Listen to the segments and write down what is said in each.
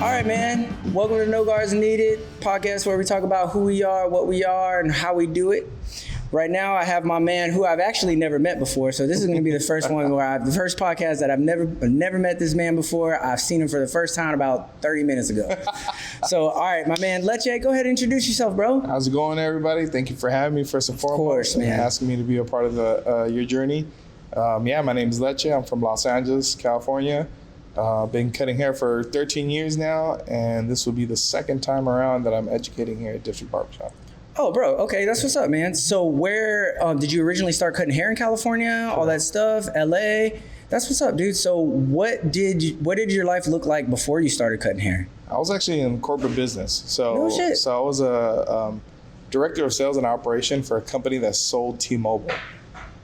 All right, man. Welcome to No Guards Needed podcast, where we talk about who we are, what we are, and how we do it. Right now, I have my man who I've actually never met before. So this is going to be the first one the first podcast that I've never met this man before. I've seen him for the first time about 30 minutes ago. So, all right, my man, Leche, go ahead and introduce yourself, bro. How's it going, everybody? Thank you for having me, first and foremost. Of course, man. And asking me to be a part of your journey. My name is Leche. I'm from Los Angeles, California. Been cutting hair for 13 years now, and this will be the second time around that I'm educating here at District Barbershop. Oh, bro. Okay, that's what's up, man. So where did you originally start cutting hair in California? All that stuff, LA. That's what's up, dude. So what did your life look like before you started cutting hair? I was actually in corporate business. So, no shit. So I was a director of sales and operation for a company that sold T-Mobile.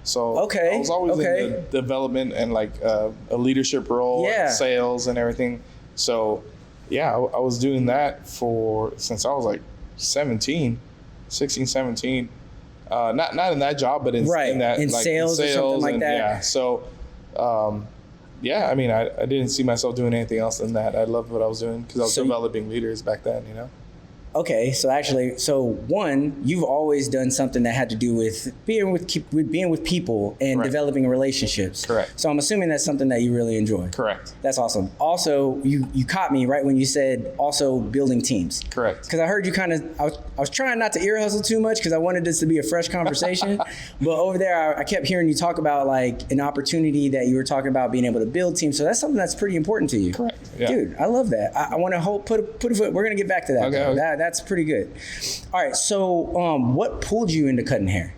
So I was always in the development and like a leadership role, and sales and everything. So yeah, I was doing that since I was like 16, 17. Not in that job, but in that in like sales or something like that. Yeah. So I mean, I didn't see myself doing anything else than that. I loved what I was doing because I was developing leaders back then, you know? Okay, so one, you've always done something that had to do with being with people and developing relationships. Correct. So I'm assuming that's something that you really enjoy. Correct. That's awesome. Also, you caught me right when you said also building teams. Correct. Because I heard you I was trying not to ear hustle too much because I wanted this to be a fresh conversation. But over there, I kept hearing you talk about like an opportunity that you were talking about being able to build teams. So that's something that's pretty important to you. Correct. Yeah. Dude, I love that. I want to put a foot. We're gonna get back to that. Okay. That's pretty good. All right. So, what pulled you into cutting hair?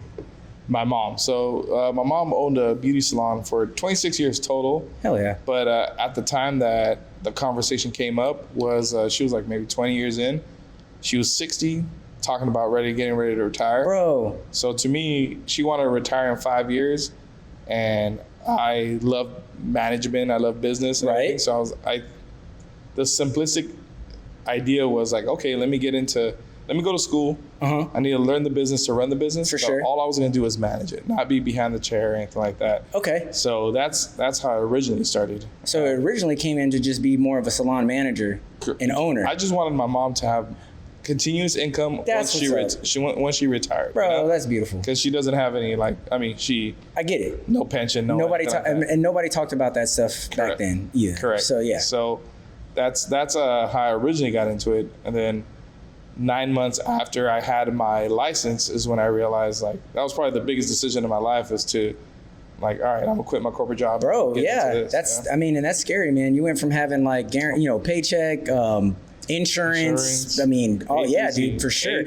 My mom. So, my mom owned a beauty salon for 26 years total. Hell yeah. But at the time that the conversation came up she was like maybe 20 years in. She was 60, talking about getting ready to retire. Bro. So to me, she wanted to retire in 5 years, and I love management. I love business. And everything. So the simplistic idea was like, okay, let me go to school. I need to learn the business to run the business. For sure. All I was going to do was manage it, not be behind the chair or anything like that. Okay. So that's how it originally started. So it originally came in to just be more of a salon manager and owner. I just wanted my mom to have continuous income once she retired. Bro, you know? That's beautiful. Because she doesn't have any I get it. No pension, nobody talked about that stuff back then either. Correct. So yeah. So that's how I originally got into it, and then 9 months after I had my license is when I realized that was probably the biggest decision in my life is to all right, I'm gonna quit my corporate job. Bro, yeah, and that's scary, man. You went from having paycheck, insurance. I mean, dude, for sure.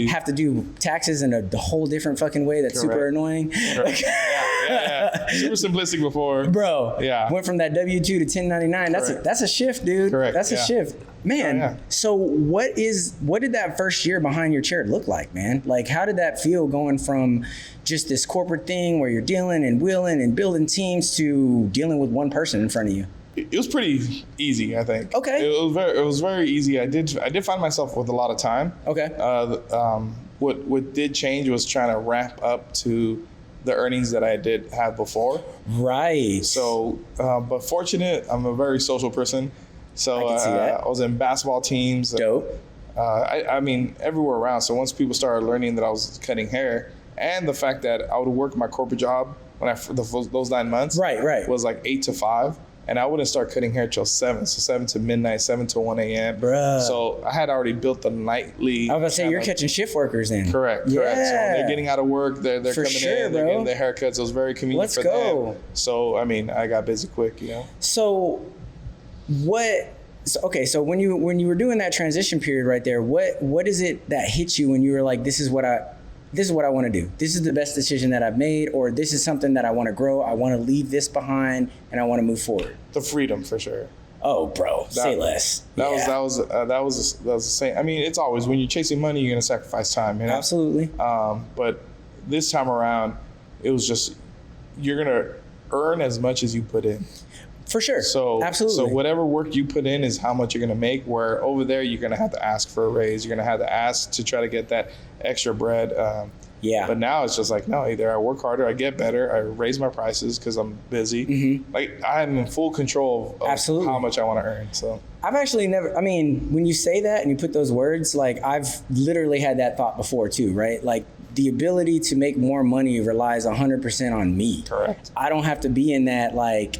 Have to do taxes in a whole different fucking way that's super annoying. Yeah. Super simplistic before. Bro, yeah. Went from that W-2 to 1099. That's a shift, dude. Correct. That's a shift. Man, so what did that first year behind your chair look like, man? Like, how did that feel going from just this corporate thing where you're dealing and wheeling and building teams to dealing with one person in front of you? It was pretty easy, I think. Okay. It was very easy. I did find myself with a lot of time. Okay. What did change was trying to ramp up to the earnings that I did have before. Right. So, but fortunate, I'm a very social person. So I can see that. I was in basketball teams. Dope. I mean, everywhere around. So once people started learning that I was cutting hair, and the fact that I would work my corporate job those 9 months, right, was like 8 to 5. And I wouldn't start cutting hair till 7. So 7 to midnight, 7 to 1 a.m. Bruh. So I had already built the nightly. I was going to say, you're catching shift workers then. Correct. Yeah. So when they're getting out of work, they're coming in, they're getting their haircuts. It was very convenient for them. So, I mean, I got busy quick, you know. So so when you were doing that transition period right there, what is it that hit you when you were like, this is what I want to do. This is the best decision that I've made, or this is something that I want to grow. I want to leave this behind and I want to move forward. The freedom, for sure. Oh, bro, say less. That was the same. I mean, it's always when you're chasing money, you're gonna sacrifice time. You know? Absolutely. But this time around, it was just you're gonna earn as much as you put in. For sure. So absolutely. So whatever work you put in is how much you're gonna make. Where over there, you're gonna have to ask for a raise. You're gonna have to ask to try to get that extra bread. Yeah. But now it's just like, no, either I work harder, I get better, I raise my prices because I'm busy. Mm-hmm. Like I'm in full control of how much I want to earn. So I've actually never, I mean, when you say that and you put those words, like I've literally had that thought before too, right? Like the ability to make more money relies 100% on me. Correct. I don't have to be in that like,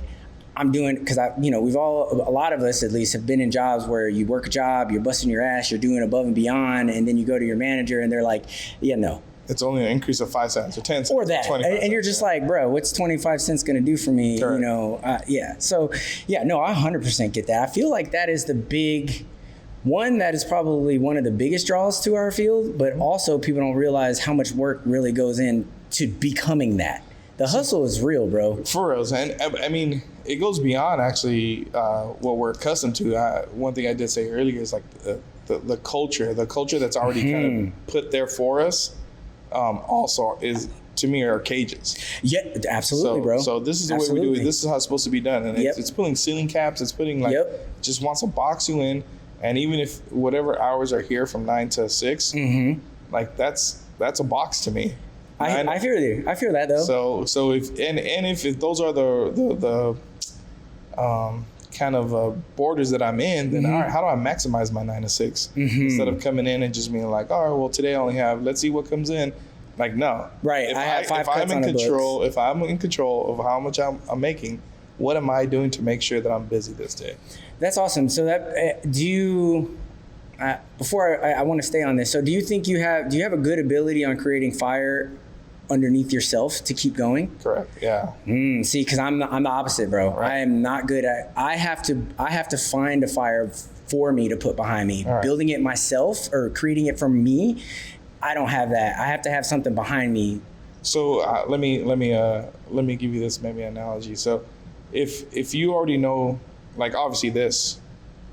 I'm doing, because a lot of us at least have been in jobs where you work a job, you're busting your ass, you're doing above and beyond, and then you go to your manager and they're like, yeah, no. It's only an increase of 5 cents or 10 cents. Or that. And you're just like, bro, what's 25 cents going to do for me? Correct. So, I 100% get that. I feel like that is the big one that is probably one of the biggest draws to our field, but also people don't realize how much work really goes into becoming that. The hustle is real, bro. For real. And I mean, it goes beyond actually what we're accustomed to. One thing I did say earlier is like the culture that's already kind of put there for us also is, to me, are cages. Yeah, absolutely, bro. So this is the way we do it. This is how it's supposed to be done. And it's putting ceiling caps. It's putting just wants to box you in. And even if whatever hours are here from 9 to 6, like that's a box to me. I feel you. I feel that though. So if those are the kind of borders that I'm in, then all right, how do I maximize my 9 to 6 instead of coming in and just being like, all right, well today I only have, let's see what comes in. Like no, right. If I'm in control of how much I'm making, what am I doing to make sure that I'm busy this day? That's awesome. So that do you? Before I want to stay on this. So do you think do you have a good ability on creating fire underneath yourself to keep going? Correct. Yeah. See, because I'm the opposite, bro. Right. I am not good at. I have to find a fire for me to put behind me. Right. Building it myself or creating it from me, I don't have that. I have to have something behind me. So let me give you this maybe analogy. So if you already know, like obviously this.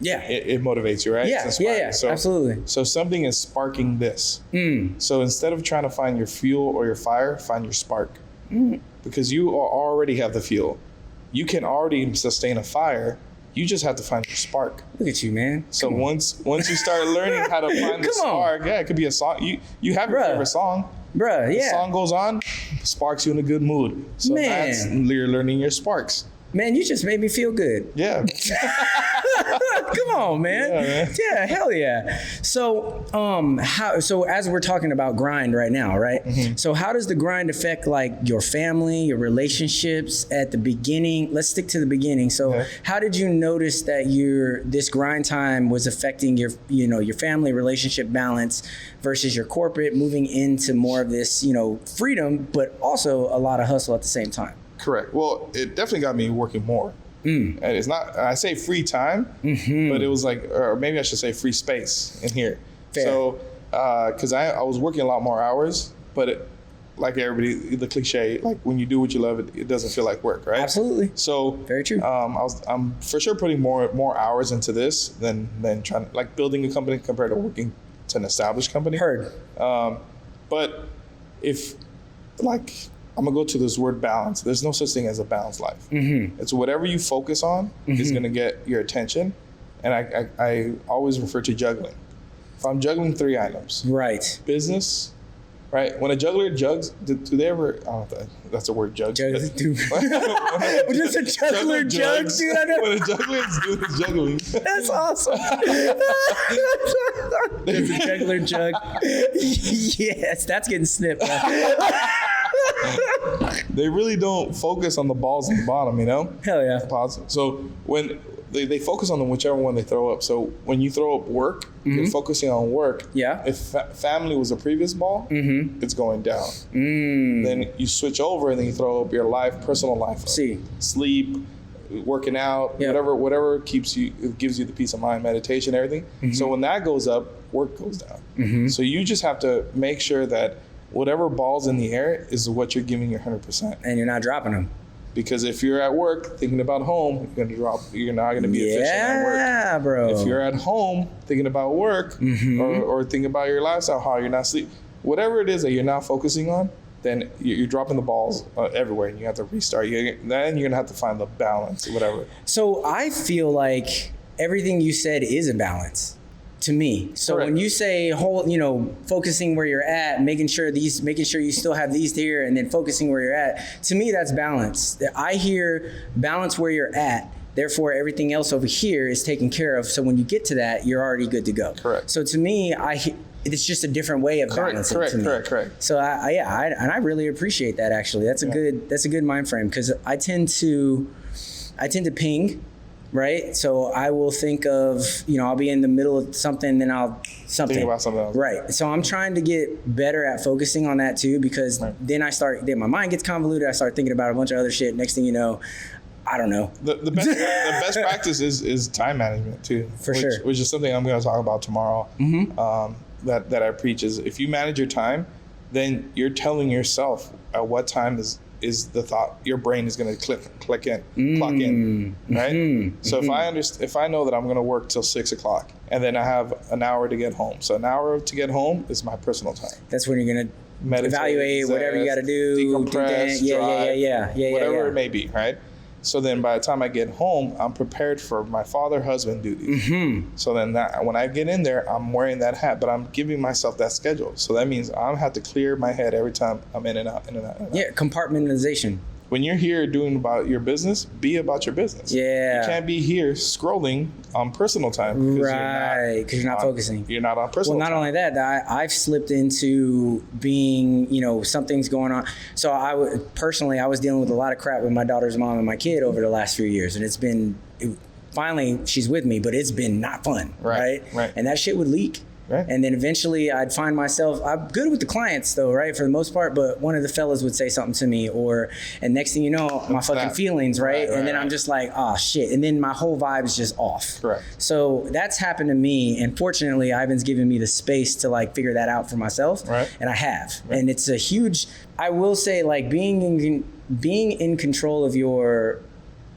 Yeah, it motivates you, right? Yeah, so, absolutely. So something is sparking this. So instead of trying to find your fuel or your fire, find your spark. Because you already have the fuel. You can already sustain a fire. You just have to find your spark. Look at you, man. So once you start learning how to find the spark, it could be a song. You have your favorite song. Bruh, yeah. The song goes on, sparks you in a good mood. So that's you're learning your sparks. Man, you just made me feel good. Yeah. Come on, man. Yeah, man. Yeah, hell yeah. So, so as we're talking about grind right now, right? So how does the grind affect like your family, your relationships at the beginning? Let's stick to the beginning. So how did you notice that this grind time was affecting your family relationship balance versus your corporate, moving into more of this, freedom, but also a lot of hustle at the same time? Correct. Well, it definitely got me working more. And it's not, I say free time, but it was like, or maybe I should say free space in here. Fair. So, because I was working a lot more hours, but like everybody, the cliche, like when you do what you love, it doesn't feel like work, right? Absolutely. So very true. I'm for sure putting more hours into this than trying to, like building a company compared to working to an established company. Heard. But if like, I'm gonna go to this word balance. There's no such thing as a balanced life. It's whatever you focus on is gonna get your attention. And I always refer to juggling. If I'm juggling 3 items, right? Business, right? When a juggler jugs, do they ever? I don't know if that's a word, jug. Dude. What is a juggler jugs, dude? I know. When a juggler is doing juggling. That's awesome. There's a juggler jug. Yes, that's getting snipped. They really don't focus on the balls at the bottom, Hell yeah. So when they focus on whichever one they throw up. So when you throw up work, you're focusing on work. Yeah. If family was a previous ball, it's going down. Then you switch over and then you throw up your personal life. Sleep, working out, whatever gives you the peace of mind, meditation, everything. So when that goes up, work goes down. So you just have to make sure that whatever ball's in the air is what you're giving your 100%. And you're not dropping them. Because if you're at work thinking about home, you're not going to be efficient at work. Yeah, bro. If you're at home thinking about work or thinking about your lifestyle, how you're not sleeping, whatever it is that you're not focusing on, then you're dropping the balls everywhere and you have to restart. Then you're going to have to find the balance or whatever. So I feel like everything you said is a balance. to me. So Correct. when you say focusing where you're at, making sure you still have these here, and then focusing where you're at, to me, that's balance. I hear balance where you're at. Therefore, everything else over here is taken care of. So when you get to that, you're already good to go. Correct. So to me, it's just a different way of balancing. Correct. So I really appreciate that. Actually, that's a good mind frame, because I tend to ping, right? So I will think of, I'll be in the middle of something, then think about something else. Right. So I'm trying to get better at focusing on that too, because then my mind gets convoluted. I start thinking about a bunch of other shit. Next thing you know, I don't know. The best practice is time management too. Sure. Which is something I'm going to talk about tomorrow. Mm-hmm. That I preach is, if you manage your time, then you're telling yourself at what time is the thought your brain is going to clock in, right? Mm-hmm. So if I know that I'm going to work till 6 o'clock, and then I have an hour to get home. So an hour to get home is my personal time. That's when you're going to evaluate whatever you got to do, decompress, whatever it may be, right? So then by the time I get home, I'm prepared for my father-husband duties. Mm-hmm. So then when I get in there, I'm wearing that hat, but I'm giving myself that schedule. So that means I have to clear my head every time I'm in and out. Yeah, compartmentalization. When you're here doing about your business, be about your business. Yeah. You can't be here scrolling on personal time. Right, because you're not focusing. You're not on personal time. Well, not only that, I've slipped into being, something's going on. So I was dealing with a lot of crap with my daughter's mom and my kid over the last few years. And finally, she's with me, but it's been not fun, right? And that shit would leak. Right. And then eventually I'd find myself, I'm good with the clients though, right? For the most part, but one of the fellas would say something to me, and next thing you know, my fucking feelings, right? And then I'm just like, oh shit. And then my whole vibe is just off. Correct. So that's happened to me. And fortunately, Ivan's given me the space to figure that out for myself. Right. And I have. Right. And it's a huge, I will say, being in control of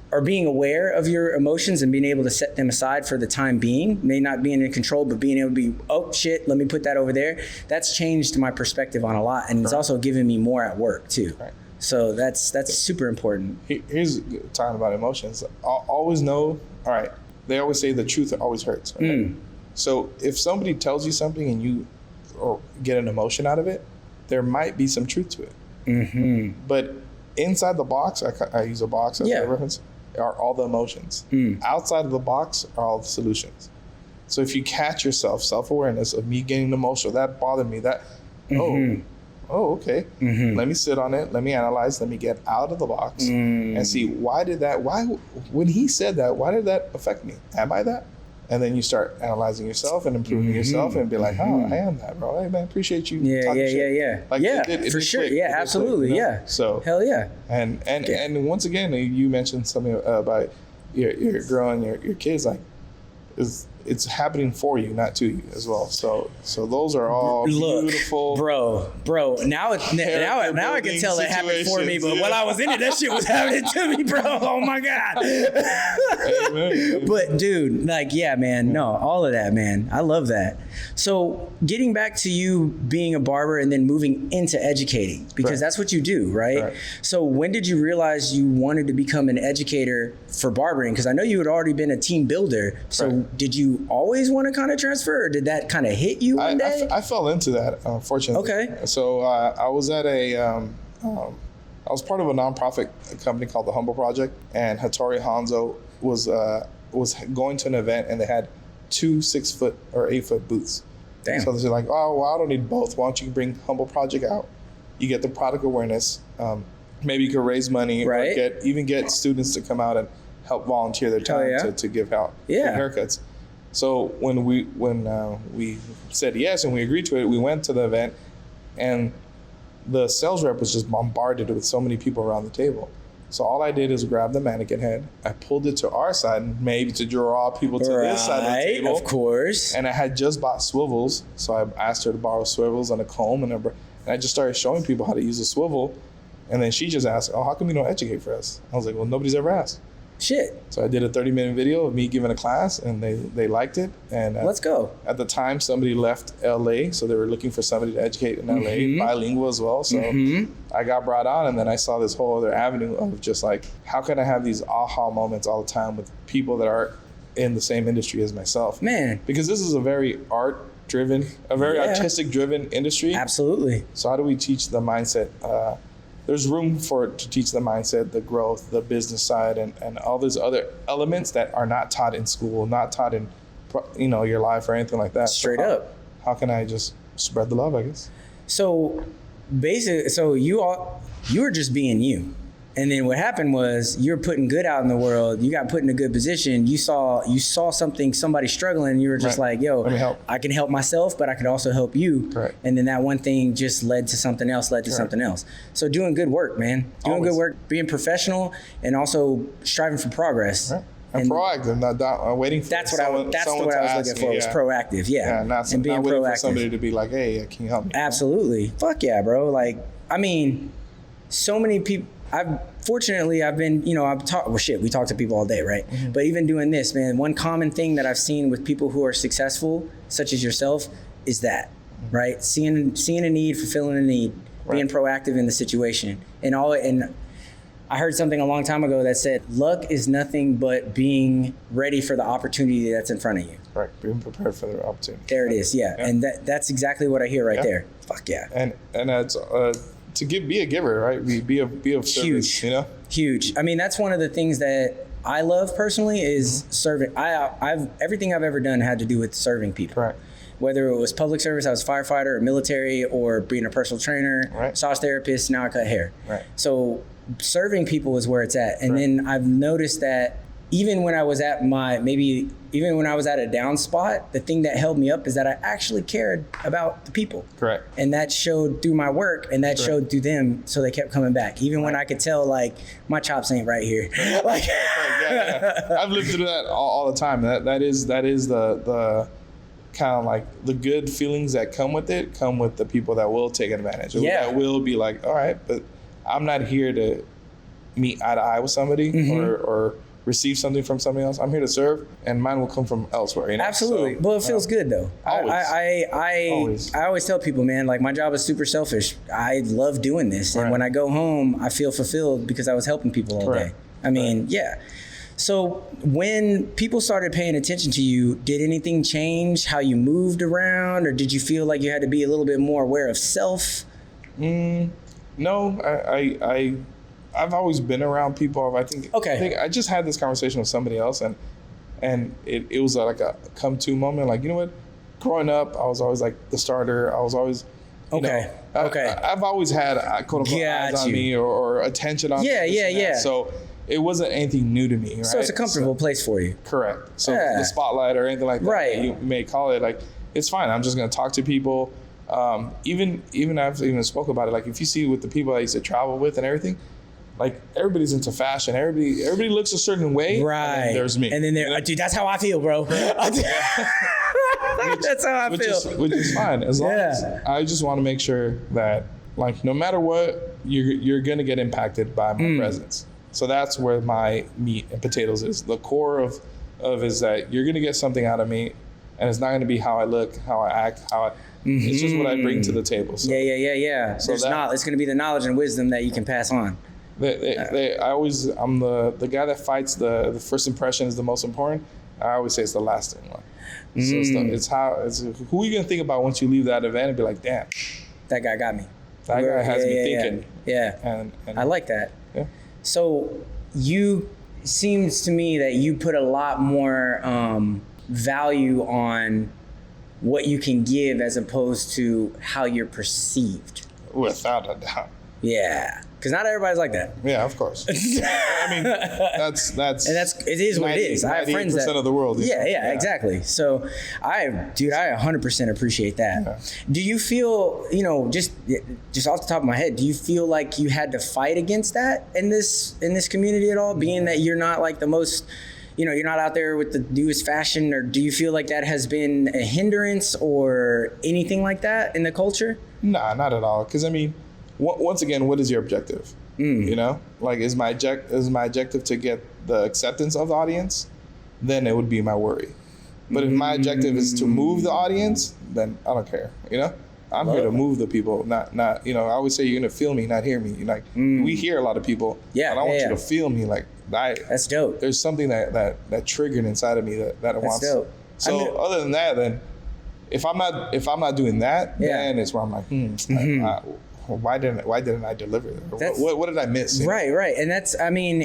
or being aware of your emotions and being able to set them aside for the time being, may not being in control, but being able to be, oh shit, let me put that over there. That's changed my perspective on a lot. And it's also given me more at work too. Right. So that's super important. Here's talking about emotions. Always know, all right, they always say the truth always hurts. Right? So if somebody tells you something and you get an emotion out of it, there might be some truth to it. Mm-hmm. But inside the box, I use a box as a reference, are all the emotions. Outside of the box are all the solutions. So if you catch yourself, self-awareness of me getting emotional, that bothered me, that, okay. Mm-hmm. Let me sit on it. Let me analyze. Let me get out of the box and see when he said that, why did that affect me? Am I that? And then you start analyzing yourself and improving yourself and be like, oh, I am that, bro. Hey, man, appreciate you. Yeah. It for sure. Quick. Yeah, absolutely. Quick, yeah. So hell yeah. And once again, you mentioned something about your girl and your kids. It's happening for you, not to you as well. So those are all beautiful. Bro. Now I can tell it happened for me, but while I was in it, that shit was happening to me, bro. Oh my God. Amen. But dude, man, no, all of that, man. I love that. So getting back to you being a barber and then moving into educating, because that's what you do, right? So when did you realize you wanted to become an educator for barbering? Because I know you had already been a team builder. So did you always want to kind of transfer, or did that kind of hit you one day? I fell into that, unfortunately. Okay. So I was at I was part of a nonprofit company called the Humble Project, and Hattori Hanzo was going to an event, and they had 2 6-foot or 8-foot booths. Damn. So they're like, oh, well, I don't need both. Why don't you bring Humble Project out? You get the product awareness. Maybe you could raise money, or get students to come out and help volunteer their time to give out haircuts. So when we said yes and we agreed to it, we went to the event, and the sales rep was just bombarded with so many people around the table. So all I did is grab the mannequin head, I pulled it to our side, maybe to draw people to this side of the table. Of course. And I had just bought swivels, so I asked her to borrow swivels and a comb, and I just started showing people how to use a swivel. And then she just asked, oh, how come you don't educate for us? I was like, well, nobody's ever asked. Shit. So I did a 30-minute video of me giving a class, and they liked it. And let's go. At the time, somebody left LA, so they were looking for somebody to educate in LA, bilingual as well. So I got brought on, and then I saw this whole other avenue of just how can I have these aha moments all the time with people that are in the same industry as myself. Man. Because this is a very art-driven, a very artistic-driven industry. Absolutely. So how do we teach the mindset? There's room to teach the mindset, the growth, the business side, and all those other elements that are not taught in school, not taught in, your life or anything like that. Straight up. How can I just spread the love, I guess? So basically, you were just being you. And then what happened was you're putting good out in the world. You got put in a good position. You saw somebody struggling, and you were just like, yo, let me help. I can help myself, but I could also help you. Correct. And then that one thing just led to something else, something else. So doing good work, man. Doing good work, being professional, and also striving for progress. Right. And proactive, not waiting for that's what I was looking for. Was proactive, and being waiting for somebody to be like, hey, can you help me? Absolutely. Fuck yeah, bro. Like, I mean, so many people. We talk to people all day, right? Mm-hmm. But even doing this, man, one common thing that I've seen with people who are successful, such as yourself, is that, right? Seeing a need, fulfilling a need, being proactive in the situation, and I heard something a long time ago that said, luck is nothing but being ready for the opportunity that's in front of you. Right, being prepared for the opportunity. There it is, yeah. And that's exactly what I hear right there. Fuck yeah. And it's to be a giver, right? Be of service, huge. Huge. I mean, that's one of the things that I love personally is serving. Everything I've ever done had to do with serving people. Right. Whether it was public service, I was a firefighter or military, or being a personal trainer, massage therapist, now I cut hair. Right. So serving people is where it's at. And then I've noticed that even when I was at a down spot, the thing that held me up is that I actually cared about the people. Correct. And that showed through my work, and that showed through them, so they kept coming back. Even when I could tell, like, my chops ain't right here. Like, I've lived through that all the time. That is the kind of like the good feelings that come with the people that will take advantage. That will be like, all right, but I'm not here to meet eye to eye with somebody or receive something from somebody else. I'm here to serve, and mine will come from elsewhere. Absolutely. So, well, it feels good though. Always. I always tell people, man, like, my job is super selfish. I love doing this, and when I go home, I feel fulfilled because I was helping people all day. I mean, So when people started paying attention to you, did anything change how you moved around, or did you feel like you had to be a little bit more aware of self? No, I've always been around people. I think I just had this conversation with somebody else, and it was like a come to moment. Like, you know what? Growing up, I was always like the starter. I was always I've always had quote unquote eyes on me or attention on me. Yeah. So it wasn't anything new to me. Right? So it's a comfortable place for you. Correct. So the spotlight or anything like that, right? You may call it, like, it's fine. I'm just gonna talk to people. Even I've even spoke about it. Like, if you see with the people I used to travel with and everything, like, everybody's into fashion. Everybody looks a certain way. Right. And then there's me. And then dude, that's how I feel, bro. That's how I feel. Which is fine. As long as I just want to make sure that, like, no matter what, you're gonna get impacted by my presence. So that's where my meat and potatoes is. The core of is that you're gonna get something out of me, and it's not gonna be how I look, how I act, it's just what I bring to the table. So, yeah. So it's going to be the knowledge and wisdom that you can pass on. I'm the guy that fights the first impression is the most important. I always say it's the lasting one. So it's who are you gonna think about once you leave that event and be like, damn, that guy got me. That guy has me thinking. Yeah. And I like that. Yeah. So seems to me that you put a lot more value on what you can give as opposed to how you're perceived. Without a doubt. Yeah. Because not everybody's like that. Yeah, of course. I mean, that's it is what it is. I have friends that 90% of the world. Yeah, exactly. So I 100% appreciate that. Yeah. Do you feel, just off the top of my head, do you feel like you had to fight against that in this community at all? Being that you're not like the most, you're not out there with the newest fashion, or do you feel like that has been a hindrance or anything like that in the culture? Nah, not at all. Because I mean, once again, what is your objective? Like, is my objective to get the acceptance of the audience? Then it would be my worry. But if my objective is to move the audience, then I don't care. I'm here to move the people, not. I always say you're gonna feel me, not hear me. We hear a lot of people. Yeah. But I want you to feel me. Like, That's dope. There's something that triggered inside of me that it wants. Dope. So other than that, then if I'm not doing that, then it's where I'm like, why didn't I deliver? What did I miss? Right. And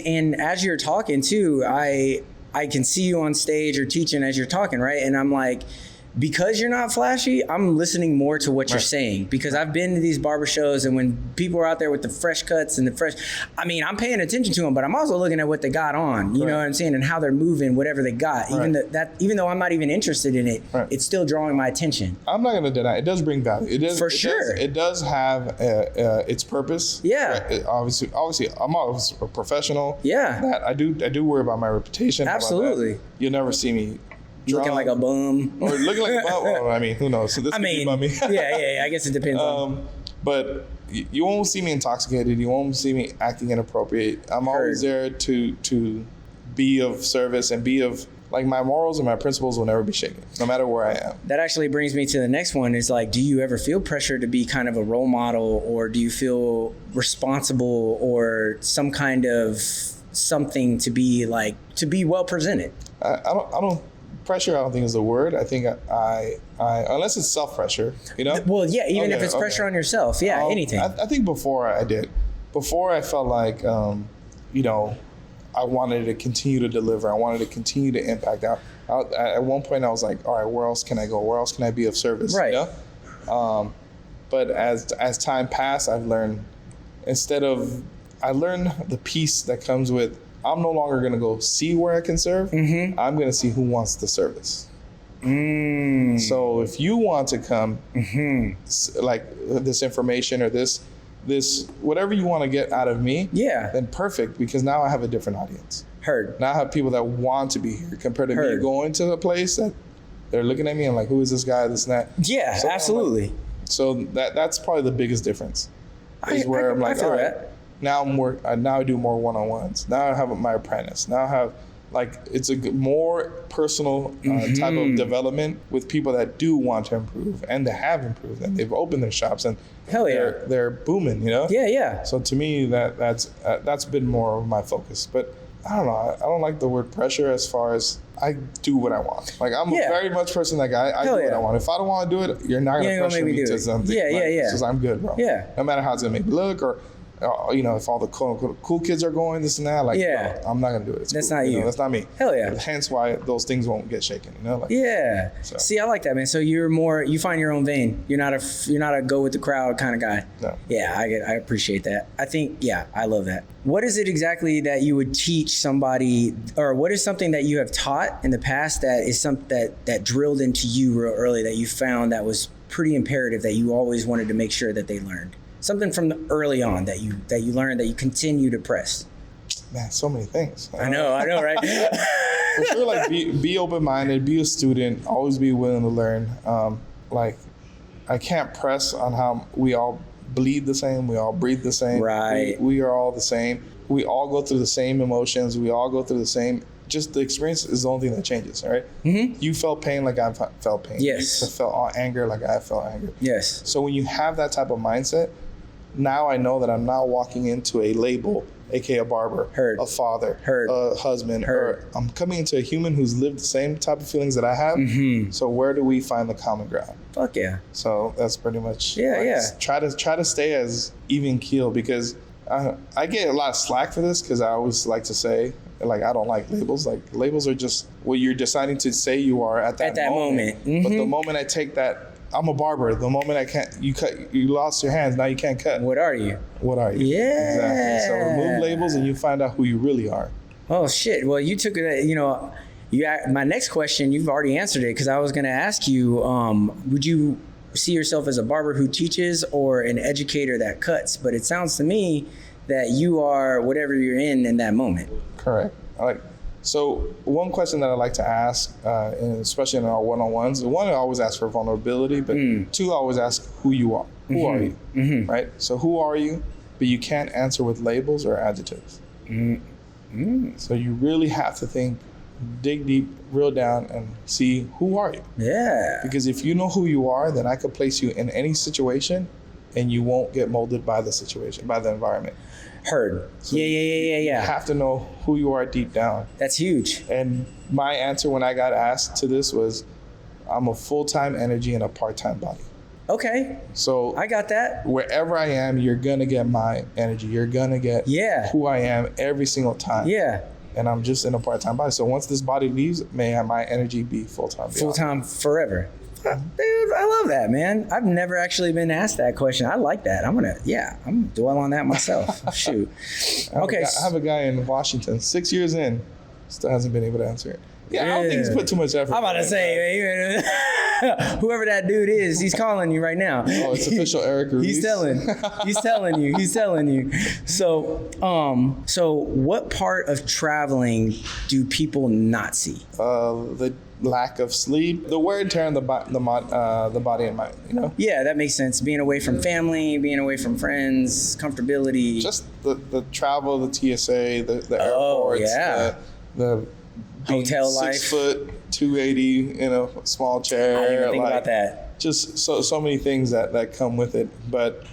and as you're talking too, I can see you on stage or teaching as you're talking, right? And I'm like, because you're not flashy, I'm listening more to what you're saying, because I've been to these barber shows, and when people are out there with the fresh cuts and I'm paying attention to them, but I'm also looking at what they got on, you know what I'm saying, and how they're moving, whatever they got. Even though I'm not even interested in it, it's still drawing my attention. I'm not going to deny it does bring value. It does for sure. It does have its purpose. Yeah. Right? Obviously, I'm always a professional. Yeah. That I do worry about my reputation. Absolutely. You'll never see me looking like a bum. Or looking like a bum. Well, I mean, who knows? So this could be bummy. yeah. I guess it depends on. But you won't see me intoxicated. You won't see me acting inappropriate. I'm always there to be of service and be of, like, my morals and my principles will never be shaken, no matter where I am. That actually brings me to the next one. Is like, do you ever feel pressure to be kind of a role model, or do you feel responsible, or some kind of something to be well presented? I don't. Pressure, I don't think is the word. I think I unless it's self-pressure, you know? Well, yeah, even if it's pressure on yourself. Yeah, anything. I think before I did. Before I felt like, I wanted to continue to deliver. I wanted to continue to impact. At one point, I was like, all right, where else can I go? Where else can I be of service? Right. You know? But as time passed, I've learned, I learned the peace that comes with, I'm no longer going to go see where I can serve. I'm going to see who wants the service. So if you want to come, like this information or this whatever you want to get out of me, then perfect, because now I have a different audience. Heard. Now I have people that want to be here compared to me going to a place that they're looking at me and like, who is this guy, this and that. Yeah, so absolutely. So that's probably the biggest difference. Is where I'm like, all right. Now I do more one-on-ones. Now I have my apprentice. Now I have, like, it's a more personal type of development with people that do want to improve, and they have improved, and they've opened their shops, and they're booming, you know? Yeah. So to me, that's been more of my focus. But I don't know. I don't like the word pressure, as far as I do what I want. Like, I'm a very much person like I do what I want. If I don't want to do it, you're not going to pressure me to something. Yeah. Because I'm good, bro. Yeah. No matter how it's going to make me look, or if all the quote unquote cool kids are going, this and that, like, no, I'm not gonna do it. That's cool. Not you. That's not me. Hell yeah. Hence why those things won't get shaken. So. See, I like that, man. So you find your own vein. You're not a go with the crowd kind of guy. No. Yeah, I appreciate that. I think, I love that. What is it exactly that you would teach somebody, or what is something that you have taught in the past that is something that drilled into you real early, that you found that was pretty imperative, that you always wanted to make sure that they learned? Something from early on that you learned, that you continue to press. Man, so many things. I know, right? For sure, like, be open-minded, be a student, always be willing to learn. Like, I can't press on how we all bleed the same, we all breathe the same. Right. We are all the same. We all go through the same emotions. We all go through the same. Just the experience is the only thing that changes, right? You felt pain like I felt pain. Yes. You felt anger like I felt anger. Yes. So when you have that type of mindset, now I know that I'm not walking into a label, aka a barber, a father, a husband, or I'm coming into a human who's lived the same type of feelings that I have. So where do we find the common ground? Fuck yeah. So that's pretty much Try to stay as even keel, because I get a lot of slack for this, because I always like to say, like, I don't like labels. Like, labels are just what you're deciding to say you are at that moment. But the moment I take that, I'm a barber. The moment you lost your hands, now you can't cut. What are you? Yeah. Exactly. So remove labels and you find out who you really are. Oh shit. Well, you took it, my next question, you've already answered it, because I was going to ask you, would you see yourself as a barber who teaches or an educator that cuts? But it sounds to me that you are whatever you're in that moment. Correct. So one question that I like to ask, and especially in our one-on-ones, one, I always ask for vulnerability, but two, I always ask who you are. Who are you? Right? So who are you? But you can't answer with labels or adjectives. So you really have to think, dig deep, reel down, and see, who are you? Yeah. Because if you know who you are, then I could place you in any situation and you won't get molded by the situation, by the environment. Heard. So yeah. You have to know who you are deep down. That's huge. And my answer when I got asked to this was, I'm a full-time energy and a part-time body. Okay. So I got that. Wherever I am, you're gonna get my energy. You're gonna get who I am every single time. Yeah. And I'm just in a part-time body. So once this body leaves, may my energy be full-time. Full-time forever. Dude, I love that, man. I've never actually been asked that question. I like that. I'm gonna dwell on that myself. Shoot. Okay. I have a guy in Washington, 6 years in, still hasn't been able to answer it. Yeah, I don't think he's put too much effort. I'm about to say, whoever that dude is, he's calling you right now. Oh, it's official Eric Ruiz. He's telling you. So what part of traveling do people not see? The lack of sleep, the wear and tear on the body and mind, you know? Yeah, that makes sense. Being away from family, being away from friends, comfortability. Just the travel, the TSA, the airports, the hotel life. 6 foot, 280, small chair. I didn't even think about that. Just so many things that come with it. But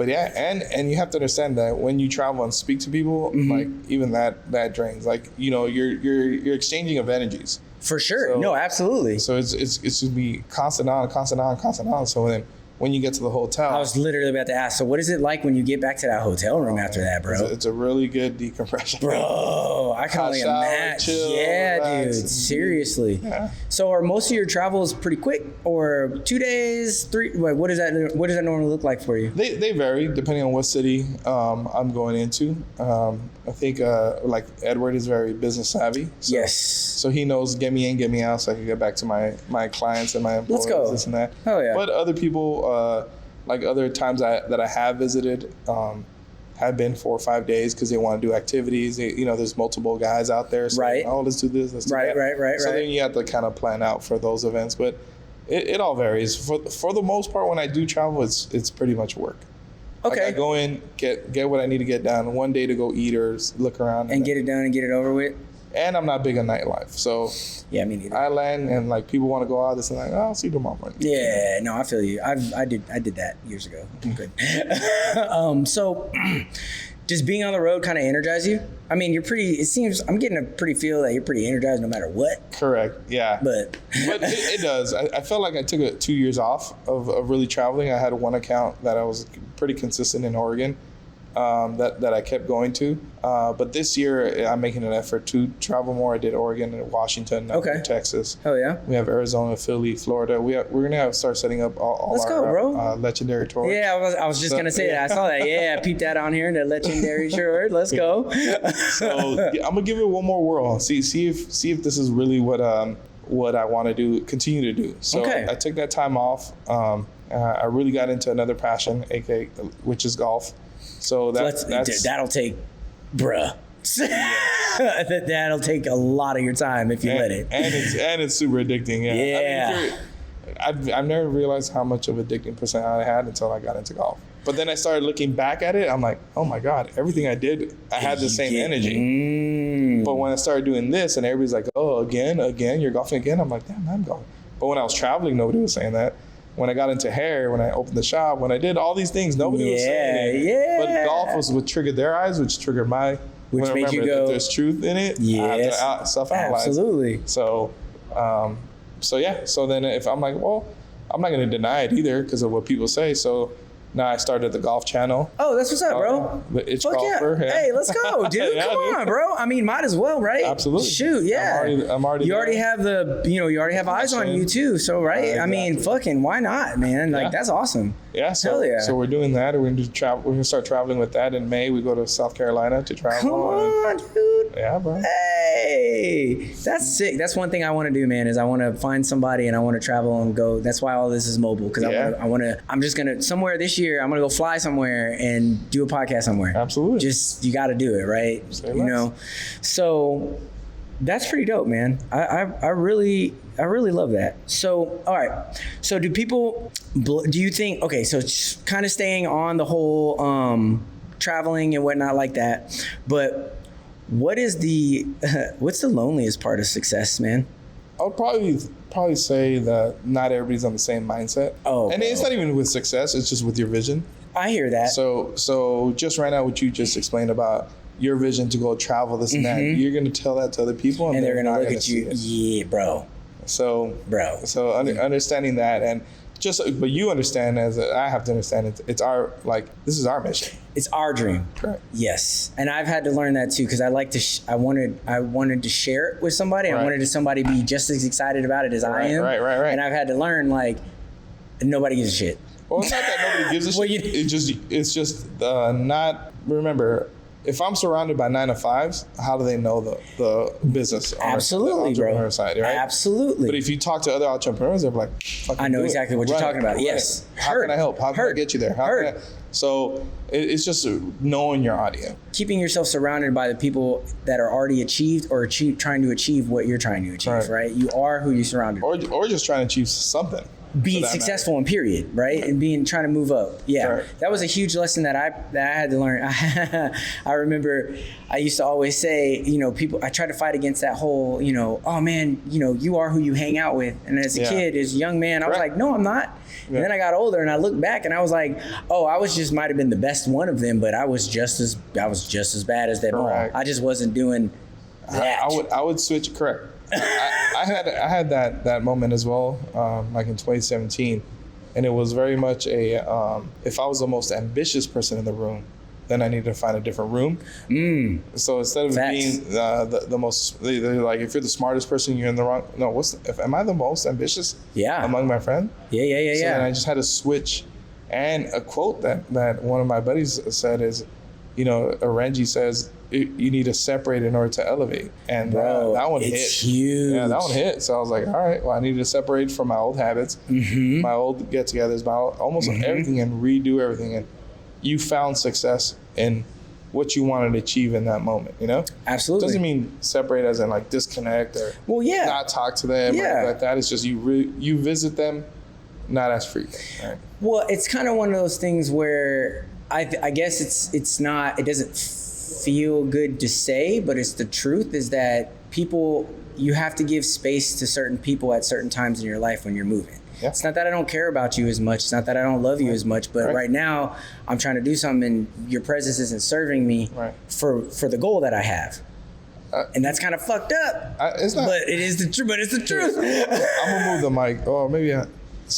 yeah, and you have to understand that when you travel and speak to people, like even that drains. Like, you're exchanging of energies. For sure. No, absolutely. So it's to be constant on. So then when you get to the hotel, I was literally about to ask, so what is it like when you get back to that hotel room after that, bro? It's a really good decompression. Bro, I can only imagine. Yeah, relax, dude, seriously. Yeah. So are most of your travels pretty quick, or 2 days, 3? What does that normally look like for you? They vary depending on what city I'm going into. I think like Edward is very business savvy. So, yes. So he knows get me in, get me out, so I can get back to my clients and my employees. Let's go. This and that. Oh yeah. But other people, like other times that I have visited, have been 4 or 5 days because they want to do activities. There's multiple guys out there. So right. Oh, let's do this. Let's do that. Right. So then you have to kind of plan out for those events, but it all varies. For the most part, when I do travel, it's pretty much work. Okay. Like I go in, get what I need to get done. One day to go eat or look around. And get it done and get it over with. And I'm not big on nightlife. So yeah, me neither. I land and like people want to go out this and like, I'll see you tomorrow morning. Yeah, no, I feel you. I did that years ago. I'm good. So does being on the road kind of energize you? I mean, I'm getting a pretty feel that you're pretty energized no matter what. Correct. Yeah. But it does. I felt like I took 2 years off of really traveling. I had one account that I was pretty consistent in Oregon. That I kept going to. But this year, I'm making an effort to travel more. I did Oregon and Washington, Texas. Oh, yeah? We have Arizona, Philly, Florida. We're going to start setting up all our Lechendary tours. Yeah, I was just going to say that. I saw that. Yeah, peep that on here, the Lechendary tour. Let's go. So I'm going to give it one more whirl. See if this is really what I want to do, continue to do. So I took that time off. I really got into another passion, which is golf. So that'll take, bruh. That'll take a lot of your time if you let it. And it's super addicting. Yeah. I mean, I've never realized how much of addicting personality I had until I got into golf. But then I started looking back at it. I'm like, oh my God, everything I did, I had the same energy. But when I started doing this, and everybody's like, oh, again, you're golfing again. I'm like, damn, I'm golfing. But when I was traveling, nobody was saying that. When I got into hair, when I opened the shop, when I did all these things, nobody was saying it. Yeah. But golf was what triggered their eyes, which triggered my. Which made you go. That there's truth in it. Yes. I have to self-analyze. Absolutely. So yeah. So then if I'm like, well, I'm not going to deny it either because of what people say. So now I started the golf channel. Oh, that's what's up, bro. The Itch Golfer. Yeah. Hey, let's go, dude. Come on, bro. I mean, might as well, right? Absolutely. Shoot, yeah. I'm already. You already have you already have eyes on you too. So right. Exactly. I mean, fucking, why not, man? Like that's awesome. Yeah. So, hell yeah. So we're doing that. We're going to travel. We're going to start traveling with that in May. We go to South Carolina to travel. Come on, dude. Yeah, bro. Hey, that's sick. That's one thing I want to do, man. Is I want to find somebody and I want to travel and go. That's why all this is mobile because I'm just gonna somewhere this year. I'm gonna go fly somewhere and do a podcast somewhere. Absolutely. Just you got to do it, right? So that's pretty dope, man. I really love that. So all right. So do you think? Okay, so kind of staying on the whole traveling and whatnot like that, but. What's the loneliest part of success, man? I'll probably say that not everybody's on the same mindset. Oh, and it's not even with success; it's just with your vision. I hear that. So just right now, what you just explained about your vision to go travel, this and that, you're going to tell that to other people, and they're going to look at you. Yeah, bro. So understanding that, and but you understand, as I have to understand, it's our, this is our mission. It's our dream. Correct. Yes, and I've had to learn that too, because I like to. I wanted to share it with somebody. Right. I wanted somebody to be just as excited about it as I am. Right. And I've had to learn nobody gives a shit. Well, it's not that nobody gives a shit. It's just not. Remember, if I'm surrounded by 9-to-5s, how do they know the business? Absolutely, the entrepreneur bro. side, right? Absolutely. But if you talk to other entrepreneurs, they're like, I know exactly what you're talking about. Yes. How can I help? How can I get you there? So it's just knowing your audience. Keeping yourself surrounded by the people that are already achieved or trying to achieve what you're trying to achieve, right? You are who you're surrounded by. Or just trying to achieve something. Being successful in period, right? And trying to move up. Yeah. Right. That was a huge lesson that I had to learn. I remember I used to always say, I tried to fight against that whole, oh man, you are who you hang out with. And as a kid, as a young man, I was like, no, I'm not. Yeah. And then I got older and I looked back and I was like, oh, I was just might've been the best one of them, but I was just as bad as them all. I just wasn't doing that. I would switch, correct. I had that moment as well, like in 2017, and it was very much if I was the most ambitious person in the room, then I needed to find a different room. So instead of being the most, they're like, if you're the smartest person, you're in the wrong. No, am I the most ambitious? Yeah. Among my friends? Yeah. So then I just had to switch, and a quote that one of my buddies said is, Renji says, you need to separate in order to elevate. And that one hit. It's huge. Yeah, that one hit. So I was like, all right, well, I needed to separate from my old habits, my old get-togethers, my almost everything, and redo everything. And you found success in what you wanted to achieve in that moment, Absolutely. It doesn't mean separate as in disconnect or not talk to them or anything like that. It's just you visit them, not as frequent. Right? Well, it's kind of one of those things where I guess it doesn't feel good to say, but it's the truth, is that you have to give space to certain people at certain times in your life when you're moving. Yeah. It's not that I don't care about you as much. It's not that I don't love you as much, but right now I'm trying to do something and your presence isn't serving me for the goal that I have. And that's kind of fucked up. It's not, but it is the truth. But it's the truth. I'm gonna move the mic. Oh, maybe. No,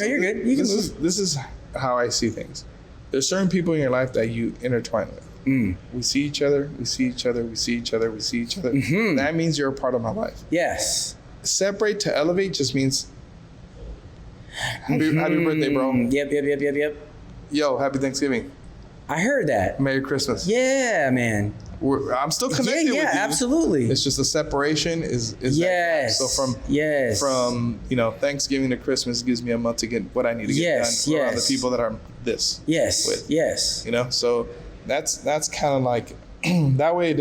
you're good. You can move. This is how I see things. There's certain people in your life that you intertwine with. We see each other. That means you're a part of my life. Yes. Separate to elevate just means happy birthday, bro. Yep. Yo, happy Thanksgiving. I heard that. Merry Christmas. Yeah, man. I'm still connected with you. Yeah, absolutely. It's just the separation is yes. So from Thanksgiving to Christmas gives me a month to get what I need to get done around the people that I'm with. Yes. So that's kind of like that way.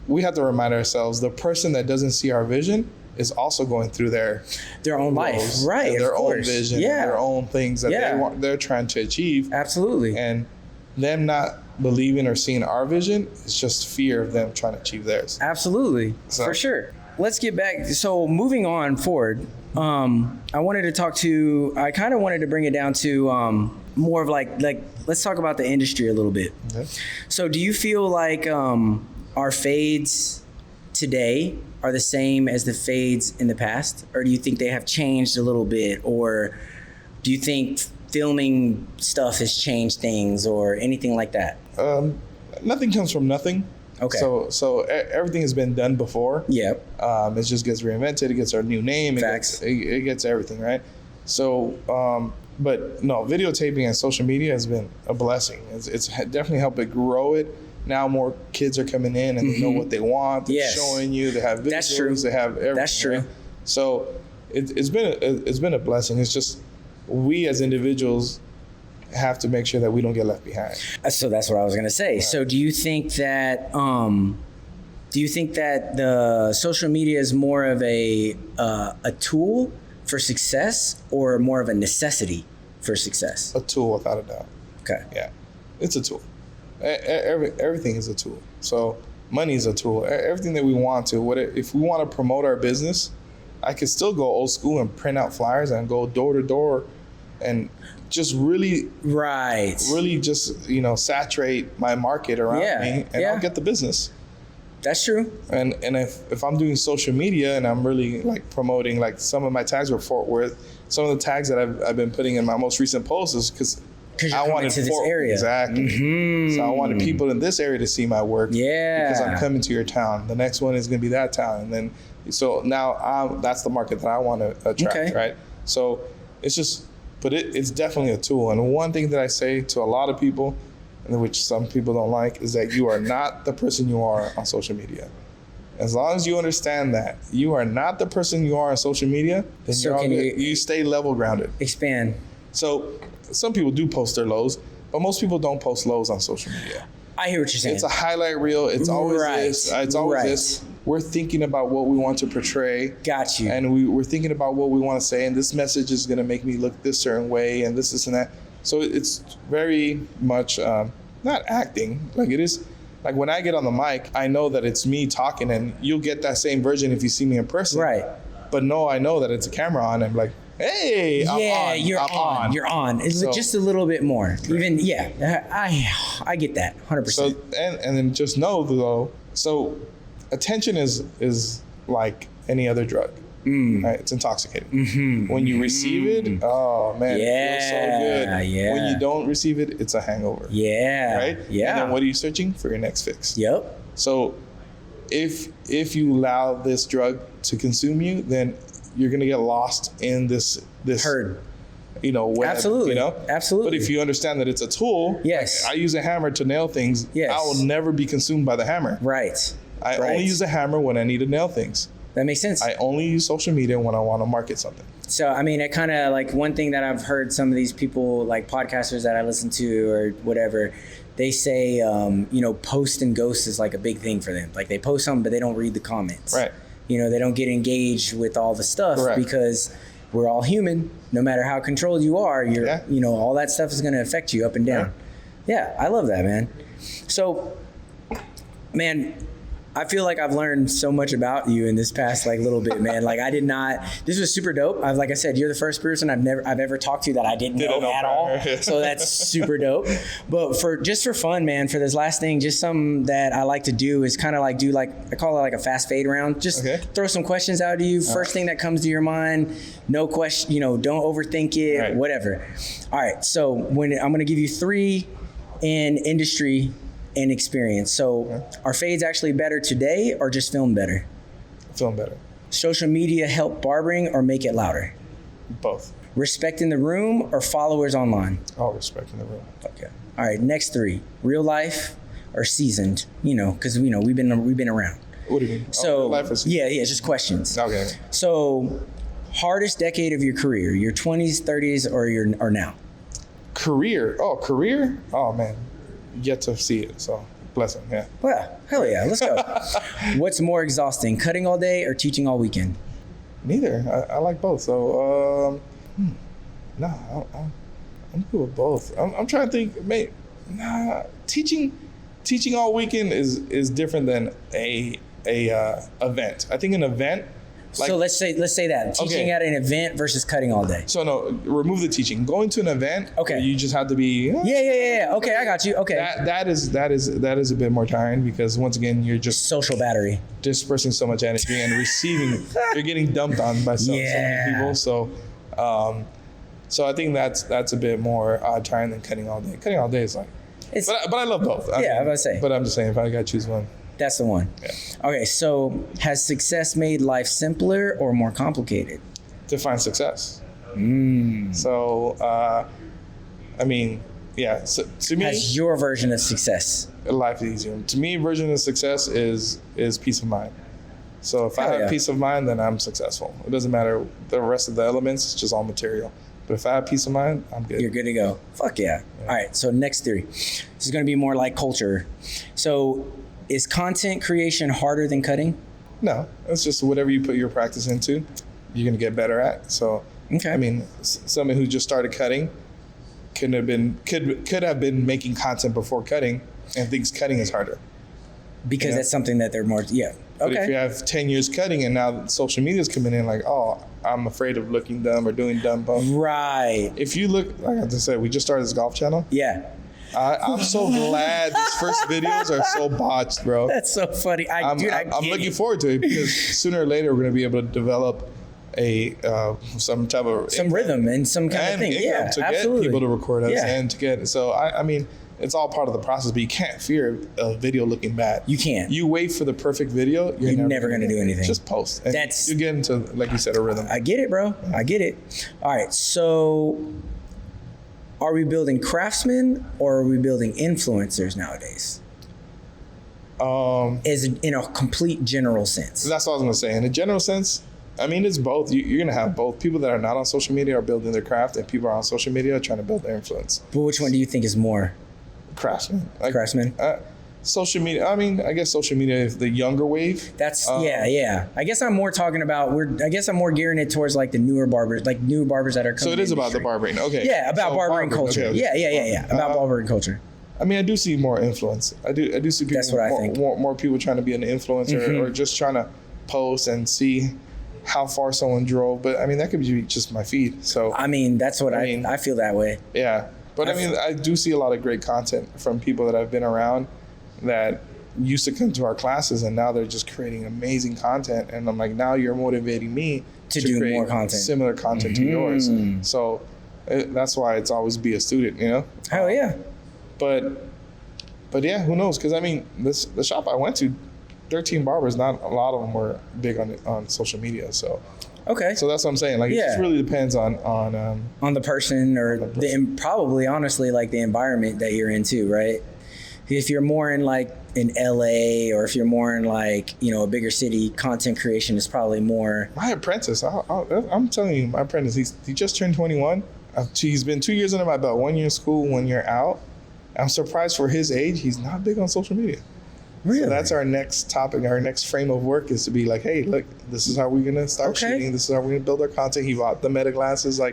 We have to remind ourselves the person that doesn't see our vision is also going through their own life, right? Their own vision, their own things that they're trying to achieve. Absolutely. And them not believing or seeing our vision is just fear of them trying to achieve theirs. Absolutely, for sure. Let's get back. So moving on forward, I wanted to bring it down to more of like let's talk about the industry a little bit. Okay. So do you feel like our fades today are the same as the fades in the past, or do you think they have changed a little bit, or do you think filming stuff has changed things or anything like that? Nothing comes from nothing. Okay. So everything has been done before. Yep. It just gets reinvented. It gets our new name. Facts. It gets everything, right? So, but no, videotaping and social media has been a blessing. It's definitely helped it grow it. Now more kids are coming in and they know what they want. They're showing you. They have videos. That's true. They have everything. That's true. Right? So it's been a blessing. It's just we as individuals have to make sure that we don't get left behind. So that's what I was going to say. Right. So do you think that the social media is more of a tool for success or more of a necessity for success? A tool, without a doubt. Okay. Yeah, it's a tool. Everything is a tool. So money is a tool. Everything that we want to. If we want to promote our business, I could still go old school and print out flyers and go door to door and just really just, saturate my market around me, and I'll get the business. That's true. And if I'm doing social media and I'm really like promoting, like some of my tags were Fort Worth, some of the tags that I've been putting in my most recent posts is because I wanted to this area. Exactly. Mm-hmm. So I wanted people in this area to see my work. Yeah. Because I'm coming to your town. The next one is going to be that town. And then, so now that's the market that I want to attract, right? So it's just, but it's definitely a tool. And one thing that I say to a lot of people, and which some people don't like, is that you are not the person you are on social media. As long as you understand that you are not the person you are on social media, then you stay level grounded. Expand. So some people do post their lows, but most people don't post lows on social media. I hear what you're saying. It's a highlight reel. It's always this. It's always this. We're thinking about what we want to portray. Got you. And we're thinking about what we want to say, and this message is going to make me look this certain way, and this and that. So it's very much not acting. Like it is, like when I get on the mic, I know that it's me talking, and you'll get that same version if you see me in person. Right. But no, I know that it's a camera on, and I'm like, hey, you're on. You're on. It's just a little bit more. Right. Even, I get that 100%. So, and then just know though, so attention is like any other drug. Right? It's intoxicating. Mm-hmm. When you receive it, oh man, it feels so good. Yeah. When you don't receive it, it's a hangover. Yeah. Right? Yeah. And then what are you searching for? Your next fix. Yep. So if you allow this drug to consume you, then you're gonna get lost in this herd. Web, absolutely. Absolutely. But if you understand that it's a tool, yes. I use a hammer to nail things. Yes. I will never be consumed by the hammer. Right. I only use a hammer when I need to nail things. That makes sense. I only use social media when I want to market something. So, I mean, it kind of like one thing that I've heard some of these people, like podcasters that I listen to or whatever, they say, post and ghost is like a big thing for them. Like they post something, but they don't read the comments. Right. They don't get engaged with all the stuff. Correct. Because we're all human. No matter how controlled you are, all that stuff is going to affect you up and down. Yeah, I love that, man. So, man, I feel like I've learned so much about you in this past little bit, man. Like this was super dope. Like I said, you're the first person I've ever talked to that I didn't know at all. So that's super dope. But for fun, man, for this last thing, just something that I like to do is kind of I call it like a fast fade round. Just throw some questions out to you. First thing that comes to your mind, no question, don't overthink it, whatever. All right. So I'm going to give you 3 in industry and experience. So are fades actually better today or just film better? Film better. Social media help barbering or make it louder? Both. Respect in the room or followers online? Oh, respect in the room. Okay. All right, next 3. Real life or seasoned? Because we've been around. What do you mean? So life or seasoned? Yeah, just questions. Okay. So hardest decade of your career, your 20s, 30s or now? Career? Oh man. Yet to see it, so blessing, yeah. Well, hell yeah, let's go. What's more exhausting, cutting all day or teaching all weekend? Neither. I like both. So, I'm good with both. I'm trying to think. Teaching all weekend is different than a event. I think an event. So let's say that teaching at an event versus cutting all day. So no, remove the teaching. Going to an event, you just have to be. Yeah. Okay, I got you. Okay. That is a bit more tiring because once again you're just social battery, dispersing so much energy and receiving. You're getting dumped on by so many people. So, so I think that's a bit more tiring than cutting all day. Cutting all day is but I love both. I was about to say. But I'm just saying, if I got to choose one. That's the one. Yeah. Okay, so has success made life simpler or more complicated? Define success. So, So, to me, has your version of success? Life is easier. To me, version of success is peace of mind. So if I have peace of mind, then I'm successful. It doesn't matter the rest of the elements; it's just all material. But if I have peace of mind, I'm good. You're good to go. Fuck yeah. All right. So next theory. This is going to be more like culture. So, is content creation harder than cutting? No, it's just whatever you put your practice into, you're going to get better at. So, I mean, someone who just started cutting could have been making content before cutting and thinks cutting is harder. Because that's something that they're more, But if you have 10 years cutting and now social media is coming in I'm afraid of looking dumb or doing dumb posts. Right. If you look, like I just said, we just started this golf channel. Yeah. I'm so glad these first videos are so botched, bro. That's so funny. I'm looking forward to it because sooner or later we're going to be able to develop some type of rhythm and some kind of thing. Yeah, to absolutely. Get people to record us and to get. So I mean, it's all part of the process, but you can't fear a video looking bad. You can't. You wait for the perfect video. You're never going to do anything. Just post. And you get into, like you said, a rhythm. I get it, bro. I get it. All right. So are we building craftsmen or are we building influencers nowadays? Is in a complete general sense. That's what I was going to say. In a general sense, I mean, it's both. You're going to have both. People that are not on social media are building their craft, and people are on social media trying to build their influence. But which one do you think is more? Craftsmen. Craftsmen? Social media. I mean, I guess social media is the younger wave. That's yeah. I guess I'm more talking about. I guess I'm more gearing it towards like the newer barbers, that are coming. So it is about the barbering. Okay. Yeah, about barbering culture. Okay. Yeah. About barbering culture. I mean, I do see more influence. I do see people. That's what I think. More people trying to be an influencer or just trying to post and see how far someone drove. But I mean, that could be just my feed. So I mean, that's what I feel that way. Yeah. But I mean, I do see a lot of great content from people that I've been around that used to come to our classes, and now they're just creating amazing content. And I'm like, now you're motivating me to do create more content, similar content to yours. So that's why it's always be a student, you know? Hell yeah. But yeah, who knows? Because I mean, the shop I went to, 13 barbers, not a lot of them were big on social media. So. Okay. So that's what I'm saying. Like, it just really depends on the person or probably honestly like the environment that you're into, right? If you're more in like in LA or if you're more in like, a bigger city, content creation is probably more. My apprentice, I'm telling you, my apprentice, he just turned 21. He's been 2 years under my belt, 1 year in school, 1 year out. I'm surprised for his age, he's not big on social media. Really? So that's our next topic. Our next frame of work is to be like, hey, look, this is how we're going to start shooting. This is how we're going to build our content. He bought the meta glasses. So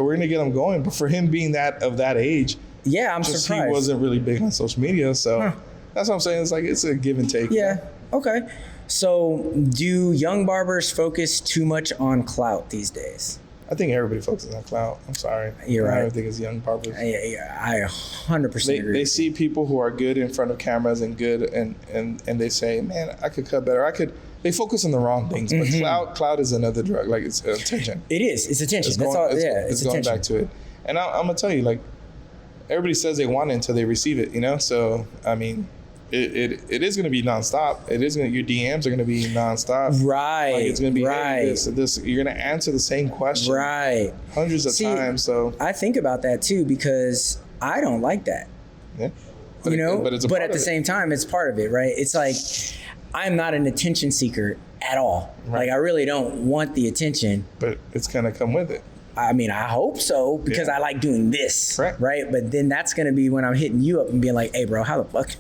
we're going to get him going. But for him being of that age, I'm surprised. He wasn't really big on social media. So that's what I'm saying. It's like, it's a give and take. Yeah. Okay. So do young barbers focus too much on clout these days? I think everybody focuses on clout. I'm sorry. You're right. I think it's young barbers. I 100% agree. They see people who are good in front of cameras and good, and they say, man, I could cut better. They focus on the wrong things. But clout is another drug. Like, it's attention. It is. It's attention. It's going back to it. And I'm going to tell you, like, everybody says they want it until they receive it, So, I mean, it is going to be nonstop. Your DMs are going to be nonstop. Right. Like, it's going to be hey, this. You're going to answer the same question. Right. Hundreds of times. So I think about that too because I don't like that. Yeah. But at the same time, it's part of it, right? It's like I'm not an attention seeker at all. Right. Like I really don't want the attention. But it's going to come with it. I mean, I hope so because I like doing this, right? But then that's going to be when I'm hitting you up and being like, hey, bro, how the fuck?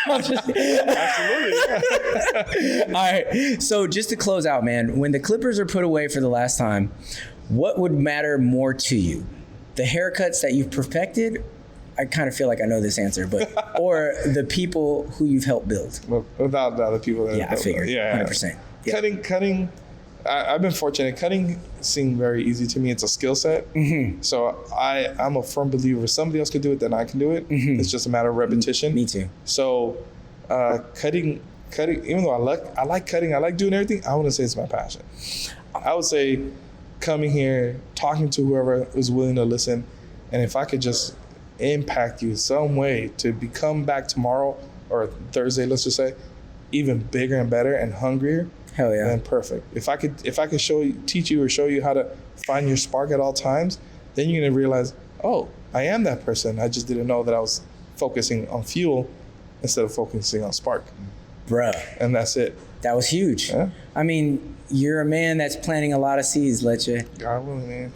Absolutely. All right. So just to close out, man, when the clippers are put away for the last time, what would matter more to you? The haircuts that you've perfected? I kind of feel like I know this answer, but or the people who you've helped build? Well, without doubt, the people that I figured. 100%. Yeah. Cutting. I've been fortunate. Cutting seemed very easy to me. It's a skill set. So I'm a firm believer if somebody else could do it, then I can do it. It's just a matter of repetition. Me too. So cutting, even though I like cutting, I like doing everything, I wouldn't say it's my passion. I would say coming here, talking to whoever is willing to listen, and if I could just impact you some way to become back tomorrow or Thursday, let's just say, even bigger and better and hungrier, hell yeah, then perfect. If I could teach you or show you how to find your spark at all times, then you're gonna realize, oh, I am that person. I just didn't know that I was focusing on fuel instead of focusing on spark. Bruh. And that's it. That was huge. Yeah. I mean, you're a man that's planting a lot of seeds, Leche. God willing, man.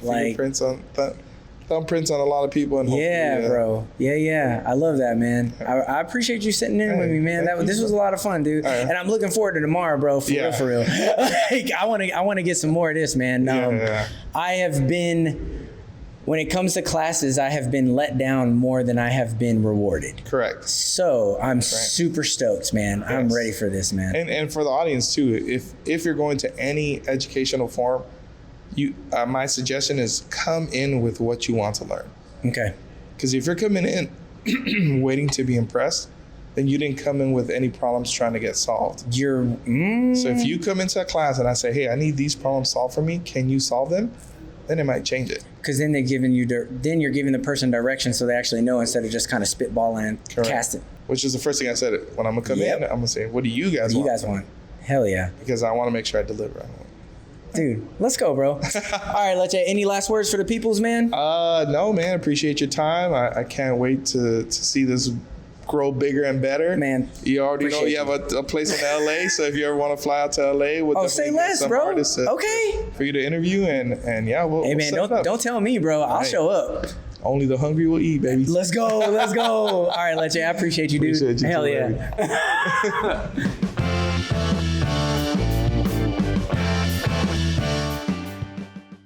Thumbprints on a lot of people. And bro. Yeah. I love that, man. I appreciate you sitting in with me, man. This was a lot of fun, dude. Right. And I'm looking forward to tomorrow, bro. For real. Like, I want to get some more of this, man. I have been when it comes to classes, I have been let down more than I have been rewarded. Correct. So I'm super stoked, man. Yes. I'm ready for this, man. And for the audience too, if you're going to any educational forum, my suggestion is come in with what you want to learn. Okay. Because if you're coming in waiting to be impressed, then you didn't come in with any problems trying to get solved. So if you come into a class and I say, hey, I need these problems solved for me, can you solve them? Then it might change it. Because then you're giving the person direction so they actually know instead of just kind of spitballing and casting. Which is the first thing I said. When I'm going to come in, I'm going to say, what do you guys want? Hell yeah. Because I want to make sure I deliver. Dude, let's go, bro. All right, Leche, any last words for the peoples, man? No, man. Appreciate your time. I can't wait to see this grow bigger and better. Man, you already know you have a place in LA, so if you ever want to fly out to LA, we'll say less, bro. Okay. For you to interview and yeah, hey man, don't tell me, bro. I'll show up. Only the hungry will eat, baby. Let's go. All right, Leche, I appreciate you, dude. Hell yeah.